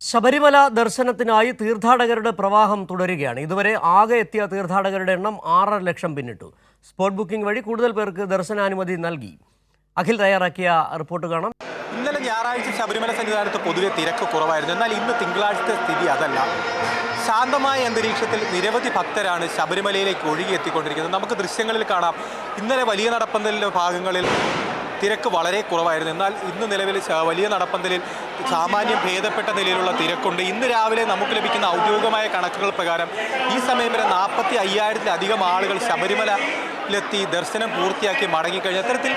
ശബരിമല ദർശനത്തിനായി തീർത്ഥാടകരുടെ പ്രവാഹം തുടരുകയാണ്. ഇതുവരെ ആകെ എത്തിയ തീർത്ഥാടകരുടെ എണ്ണം 6.5 ലക്ഷം പിന്നിട്ടു. സ്പോട്ട് ബുക്കിംഗ് വഴി കൂടുതൽ പേർക്ക് ദർശനാനുമതി നൽകി. അഖിൽ തയ്യാറാക്കിയ റിപ്പോർട്ട് കാണാം. ഇന്നലെ ഞായറാഴ്ച ശബരിമല സന്നിധാനത്ത് പൊതുവെ തിരക്ക് കുറവായിരുന്നു. എന്നാൽ ഇന്ന് തിങ്കളാഴ്ചത്തെ സ്ഥിതി അതല്ല. ശാന്തമായ അന്തരീക്ഷത്തിൽ നിരവധി ഭക്തരാണ് ശബരിമലയിലേക്ക് ഒഴുകിയെത്തിക്കൊണ്ടിരിക്കുന്നത്. നമുക്ക് ദൃശ്യങ്ങളിൽ കാണാം. ഇന്നലെ വലിയ നടപ്പന്തലിൻ്റെ ഭാഗങ്ങളിൽ തിരക്ക് വളരെ കുറവായിരുന്നു. എന്നാൽ ഇന്ന് നിലവിൽ വലിയ നടപ്പന്തലിൽ സാമാന്യം ഭേദപ്പെട്ട നിലയിലുള്ള തിരക്കുണ്ട്. ഇന്ന് രാവിലെ നമുക്ക് ലഭിക്കുന്ന ഔദ്യോഗികമായ കണക്കുകൾ പ്രകാരം ഈ സമയം വരെ 45,000-ലധികം ആളുകൾ ശബരിമലയിലെത്തി ദർശനം പൂർത്തിയാക്കി മടങ്ങിക്കഴിഞ്ഞു. അത്തരത്തിൽ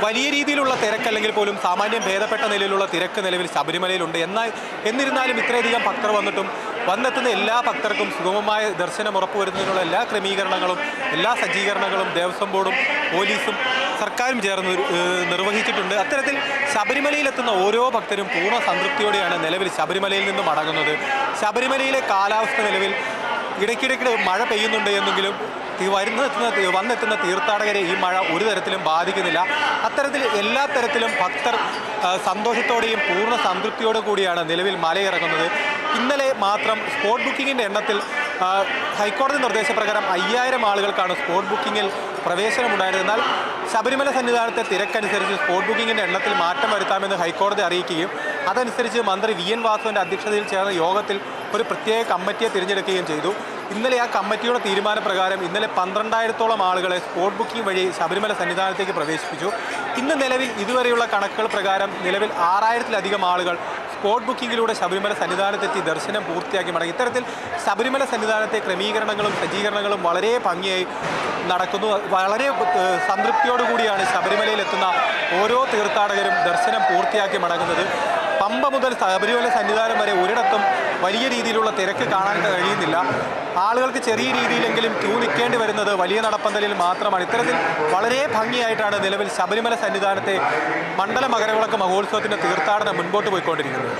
വലിയ രീതിയിലുള്ള തിരക്കല്ലെങ്കിൽ പോലും സാമാന്യം ഭേദപ്പെട്ട നിലയിലുള്ള തിരക്ക് നിലവിൽ ശബരിമലയിലുണ്ട്. എന്നിരുന്നാലും ഇത്രയധികം ഭക്തർ വന്നെത്തുന്ന എല്ലാ ഭക്തർക്കും സുഗമമായ ദർശനം ഉറപ്പുവരുന്നതിനുള്ള എല്ലാ ക്രമീകരണങ്ങളും എല്ലാ സജ്ജീകരണങ്ങളും ദേവസ്വം ബോർഡും പോലീസും സർക്കാരും ചേർന്ന് നിർവഹിച്ചിട്ടുണ്ട്. അത്തരത്തിൽ ശബരിമലയിലെത്തുന്ന ഓരോ ഭക്തരും പൂർണ്ണ സംതൃപ്തിയോടെയാണ് നിലവിൽ ശബരിമലയിൽ നിന്ന് മടങ്ങുന്നത്. ശബരിമലയിലെ കാലാവസ്ഥ നിലവിൽ ഇടയ്ക്കിടയ്ക്ക് മഴ പെയ്യുന്നുണ്ട് എന്നെങ്കിലും വന്നെത്തുന്ന തീർത്ഥാടകരെ ഈ മഴ ഒരു തരത്തിലും ബാധിക്കുന്നില്ല. അത്തരത്തിൽ എല്ലാ തരത്തിലും ഭക്തർ സന്തോഷത്തോടെയും പൂർണ്ണ സംതൃപ്തിയോടു കൂടിയാണ് നിലവിൽ മലയിറങ്ങുന്നത്. ഇന്നലെ മാത്രം സ്പോട്ട് ബുക്കിങ്ങിൻ്റെ എണ്ണത്തിൽ ഹൈക്കോടതി നിർദ്ദേശപ്രകാരം 5,000 ആളുകൾക്കാണ് സ്പോട്ട് ബുക്കിങ്ങിൽ പ്രവേശനമുണ്ടായിരുന്നത്. എന്നാൽ ശബരിമല സന്നിധാനത്തെ തിരക്കനുസരിച്ച് സ്പോട്ട് ബുക്കിങ്ങിൻ്റെ എണ്ണത്തിൽ മാറ്റം വരുത്താമെന്ന് ഹൈക്കോടതി അറിയിക്കുകയും അതനുസരിച്ച് മന്ത്രി VN വാസുവിൻ്റെ അധ്യക്ഷതയിൽ ചേർന്ന യോഗത്തിൽ ഒരു പ്രത്യേക കമ്മിറ്റിയെ തിരഞ്ഞെടുക്കുകയും ചെയ്തു. ഇന്നലെ ആ കമ്മിറ്റിയുടെ തീരുമാനപ്രകാരം ഇന്നലെ 12,000-ഓളം ആളുകളെ സ്പോട്ട് ബുക്കിംഗ് വഴി ശബരിമല സന്നിധാനത്തേക്ക് പ്രവേശിപ്പിച്ചു. ഇന്ന് നിലവിൽ ഇതുവരെയുള്ള കണക്കുകൾ പ്രകാരം നിലവിൽ 6,000-ലധികം ആളുകൾ സ്പോട്ട് ബുക്കിങ്ങിലൂടെ ശബരിമല സന്നിധാനത്തെത്തി ദർശനം പൂർത്തിയാക്കി മടങ്ങി. ഇത്തരത്തിൽ ശബരിമല സന്നിധാനത്തെ ക്രമീകരണങ്ങളും സജ്ജീകരണങ്ങളും വളരെ ഭംഗിയായി നടക്കുന്നു. വളരെ സംതൃപ്തിയോടുകൂടിയാണ് ശബരിമലയിലെത്തുന്ന ഓരോ തീർത്ഥാടകരും ദർശനം പൂർത്തിയാക്കി മടങ്ങുന്നത്. പമ്പ മുതൽ ശബരിമല സന്നിധാനം വരെ ഒരിടത്തും വലിയ രീതിയിലുള്ള തിരക്ക് കാണാൻ കഴിയുന്നില്ല. ആളുകൾക്ക് ചെറിയ രീതിയിലെങ്കിലും ക്യൂ നിൽക്കേണ്ടി വരുന്നത് വലിയ നടപ്പന്തലിൽ മാത്രമാണ്. ഇത്തരത്തിൽ വളരെ ഭംഗിയായിട്ടാണ് നിലവിൽ ശബരിമല സന്നിധാനത്തെ മണ്ഡല മകരവിളക്ക് മഹോത്സവത്തിൻ്റെ തീർത്ഥാടനം മുൻപോട്ട് പോയിക്കൊണ്ടിരിക്കുന്നത്.